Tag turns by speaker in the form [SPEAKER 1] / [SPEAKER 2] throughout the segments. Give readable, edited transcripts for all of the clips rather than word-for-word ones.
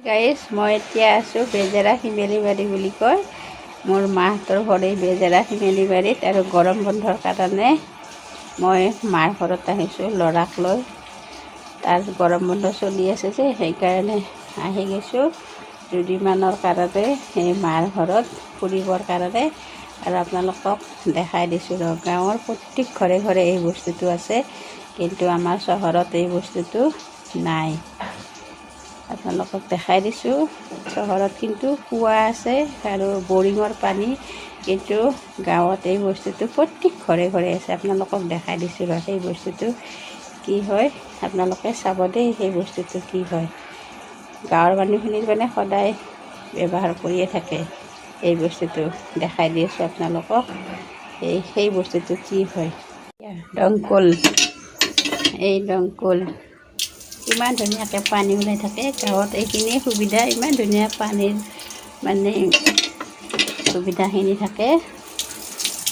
[SPEAKER 1] Guys মই এতিয়া আছোঁ বেজেৰা শিমেলিবাৰী বুলি কয়। মোৰ মাহঁতৰ ঘৰ এই বেজেৰা শিমেলিবাৰীত আৰু গৰম বন্ধৰ কাৰণে মই মাৰ ঘৰত আহিছোঁ ল'ৰাক লৈ। তাৰ গৰম বন্ধ চলি আছে যে সেইকাৰণে আহি গৈছোঁ দুদিনমানৰ কাৰণে সেই মাৰ ঘৰত ফুৰিবৰ কাৰণে। আৰু আপোনালোকক দেখাই দিছোঁ ৰ, গাঁৱৰ প্ৰত্যেক ঘৰে ঘৰে এই বস্তুটো আছে, কিন্তু আমাৰ চহৰত এই বস্তুটো নাই। আপোনালোকক দেখাই দিছোঁ চহৰত কিন্তু কুঁৱা আছে আৰু বৰিঙৰ পানী, কিন্তু গাঁৱত এই বস্তুটো প্ৰত্যেক ঘৰে ঘৰে আছে। আপোনালোকক দেখাই দিছোঁ ৰ, সেই বস্তুটো কি হয় আপোনালোকে চাব দেই। সেই বস্তুটো কি হয়, গাঁৱৰ মানুহখিনিৰ মানে সদায় ব্যৱহাৰ কৰিয়ে থাকে এই বস্তুটো। দেখাই দি আছোঁ আপোনালোকক সেই বস্তুটো কি হয়। দমকল, এই দমকল ইমান ধুনীয়াকৈ পানী ওলাই থাকে। গাঁৱত এইখিনিয়ে সুবিধা, ইমান ধুনীয়া পানীৰ মানে সুবিধাখিনি থাকে।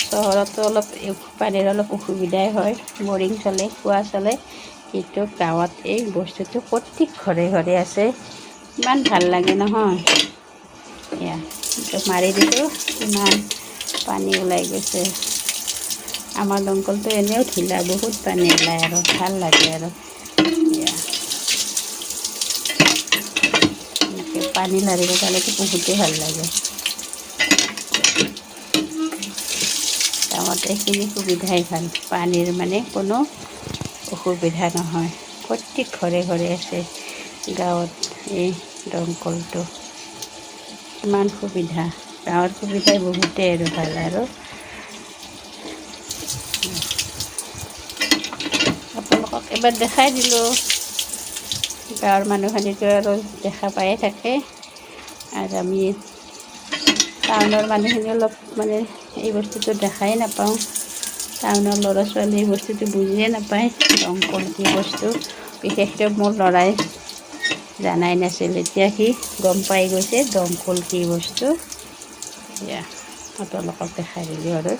[SPEAKER 1] চহৰতো অলপ পানীৰ অলপ অসুবিধাই হয়, বৰিং চলে, কুঁৱা চলে, কিন্তু গাঁৱত এই বস্তুটো প্ৰত্যেক ঘৰে ঘৰে আছে। ইমান ভাল লাগে নহয়। এয়া মাৰি দিছোঁ, ইমান পানী ওলাই গৈছে। আমাৰ দমকলটো এনেও ঢিলা, বহুত পানী ওলায় আৰু ভাল লাগে আৰু। পানী লাৰিব পালেতো বহুতেই ভাল লাগে। গাঁৱত এইখিনি সুবিধাই ভাল, পানীৰ মানে কোনো অসুবিধা নহয়। প্ৰত্যেক ঘৰে ঘৰে আছে গাঁৱত এই দমকলটো। ইমান সুবিধা, গাঁৱৰ সুবিধাই বহুতেই আৰু ভাল আৰু। আপোনালোকক এবাৰ দেখাই দিলোঁ। গাঁৱৰ মানুহখিনিতো আৰু দেখা পায়ে থাকে, আৰু আমি টাউনৰ মানুহখিনি অলপ মানে এই বস্তুটো দেখাই নাপাওঁ। টাউনৰ ল'ৰা ছোৱালী এই বস্তুটো বুজিয়ে নাপায় দমকল কি বস্তু। বিশেষকৈ মোৰ ল'ৰাই জানাই নাছিল, এতিয়া সি গম পাই গৈছে দমকল কি বস্তু। এয়া আপোনালোকক দেখাই দিলোঁ আৰু।